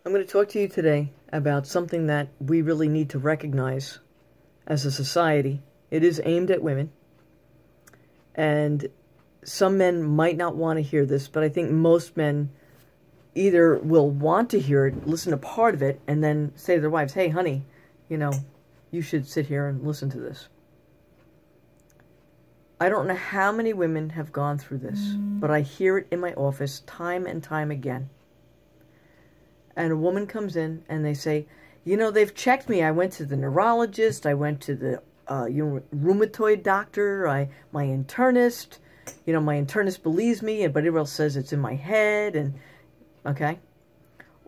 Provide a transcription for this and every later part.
I'm going to talk to you today about something that we really need to recognize as a society. It is aimed at women, and some men might not want to hear this, but I think most men either will want to hear it, listen to part of it, and then say to their wives, hey, honey, you should sit here and listen to this. I don't know how many women have gone through this, but I hear it in my office time and time again. And a woman comes in and they say, they've checked me. I went to the neurologist. I went to the rheumatoid doctor. My internist. My internist believes me, but everyone else says it's in my head. And okay.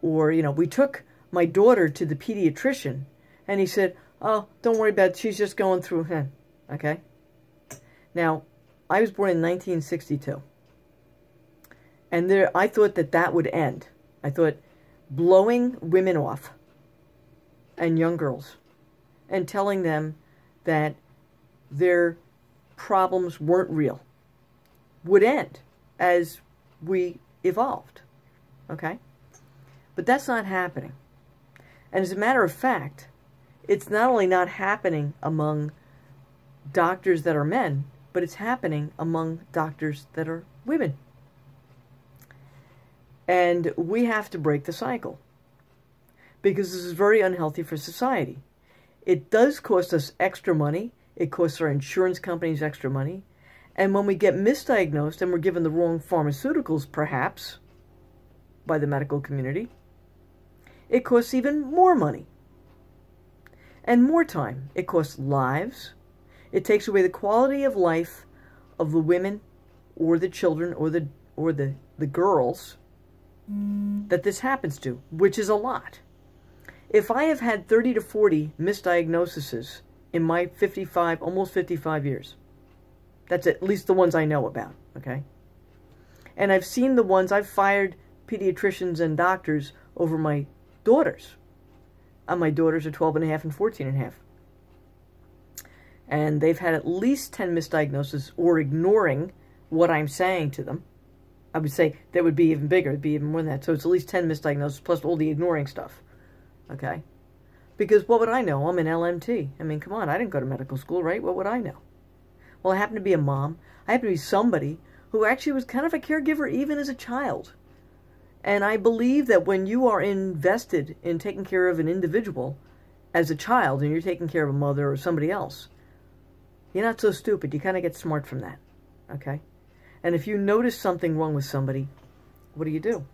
Or, we took my daughter to the pediatrician and he said, oh, don't worry about it. She's just going through him. Okay. Now, I was born in 1962. And I thought that would end. I thought blowing women off and young girls and telling them that their problems weren't real would end as we evolved. Okay? But that's not happening. And as a matter of fact, it's not only not happening among doctors that are men, but it's happening among doctors that are women. And we have to break the cycle, because this is very unhealthy for society. It does cost us extra money. It costs our insurance companies extra money. And when we get misdiagnosed and we're given the wrong pharmaceuticals, perhaps, by the medical community, it costs even more money and more time. It costs lives. It takes away the quality of life of the women or the children or the girls that this happens to, which is a lot. If I have had 30 to 40 misdiagnoses in my almost 55 years, that's at least the ones I know about, okay? And I've seen the ones, I've fired pediatricians and doctors over my daughters. And my daughters are 12 and a half and 14 and a half. And they've had at least 10 misdiagnoses or ignoring what I'm saying to them. I would say that would be even bigger. It'd be even more than that. So it's at least 10 misdiagnoses plus all the ignoring stuff. Okay? Because what would I know? I'm an LMT. I mean, come on. I didn't go to medical school, right? What would I know? Well, I happen to be a mom. I happen to be somebody who actually was kind of a caregiver even as a child. And I believe that when you are invested in taking care of an individual as a child and you're taking care of a mother or somebody else, you're not so stupid. You kind of get smart from that. Okay? And if you notice something wrong with somebody, what do?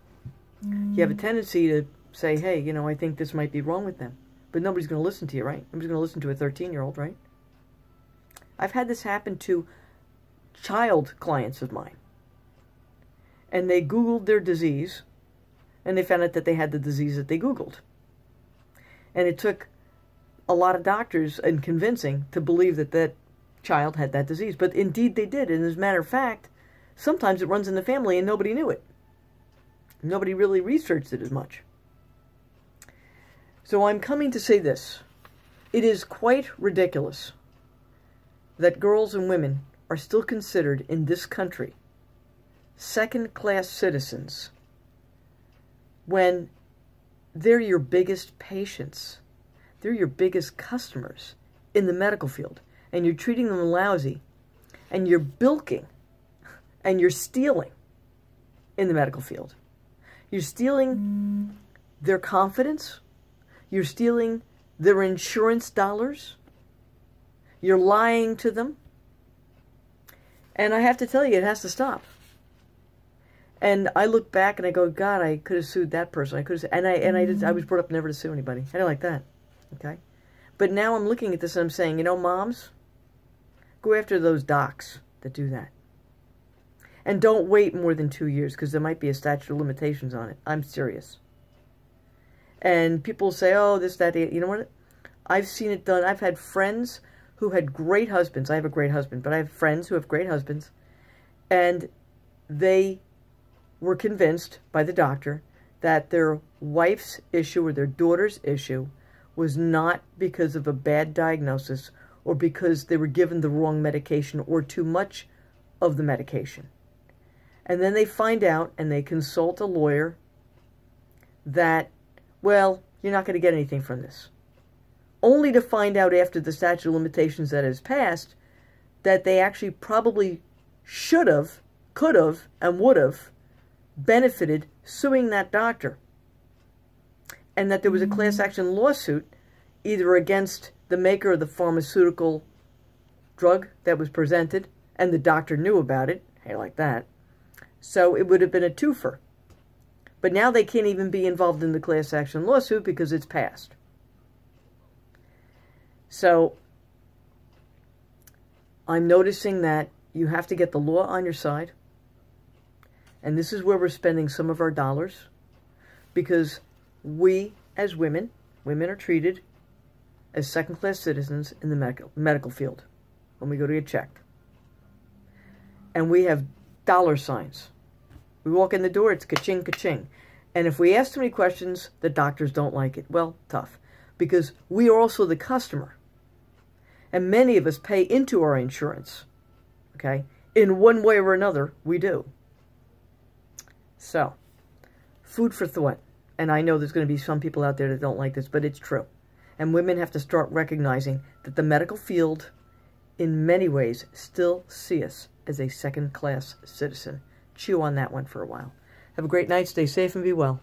You have a tendency to say, hey, I think this might be wrong with them. But nobody's going to listen to you, right? Nobody's going to listen to a 13-year-old, right? I've had this happen to child clients of mine. And they Googled their disease, and they found out that they had the disease that they Googled. And it took a lot of doctors and convincing to believe that that child had that disease. But indeed they did. And as a matter of fact, sometimes it runs in the family and nobody knew it. Nobody really researched it as much. So I'm coming to say this. It is quite ridiculous that girls and women are still considered in this country second-class citizens when they're your biggest patients. They're your biggest customers in the medical field. And you're treating them lousy. And you're bilking. And you're stealing in the medical field. You're stealing their confidence. You're stealing their insurance dollars. You're lying to them. And I have to tell you, it has to stop. And I look back and I go, God, I could have sued that person. I could have, I was brought up never to sue anybody. I didn't like that. Okay? But now I'm looking at this and I'm saying, moms, go after those docs that do that. And don't wait more than 2 years, because there might be a statute of limitations on it. I'm serious. And people say, oh, this, that, you know what? I've seen it done. I've had friends who had great husbands. I have a great husband, but I have friends who have great husbands. And they were convinced by the doctor that their wife's issue or their daughter's issue was not because of a bad diagnosis or because they were given the wrong medication or too much of the medication. And then they find out and they consult a lawyer that well, you're not going to get anything from this. Only to find out after the statute of limitations that has passed that they actually probably should have, could have, and would have benefited suing that doctor. And that there was a class action lawsuit either against the maker of the pharmaceutical drug that was presented, and the doctor knew about it. Hey, like that. So it would have been a twofer. But now they can't even be involved in the class action lawsuit because it's passed. So I'm noticing that you have to get the law on your side. And this is where we're spending some of our dollars. Because we, as women are treated as second-class citizens in the medical field when we go to get checked. And we have dollar signs. We walk in the door, it's ka-ching, ka-ching. And if we ask too many questions, the doctors don't like it. Well, tough. Because we are also the customer. And many of us pay into our insurance. Okay? In one way or another, we do. So, food for thought. And I know there's going to be some people out there that don't like this, but it's true. And women have to start recognizing that the medical field, in many ways, still see us as a second-class citizen. Chew on that one for a while. Have a great night. Stay safe and be well.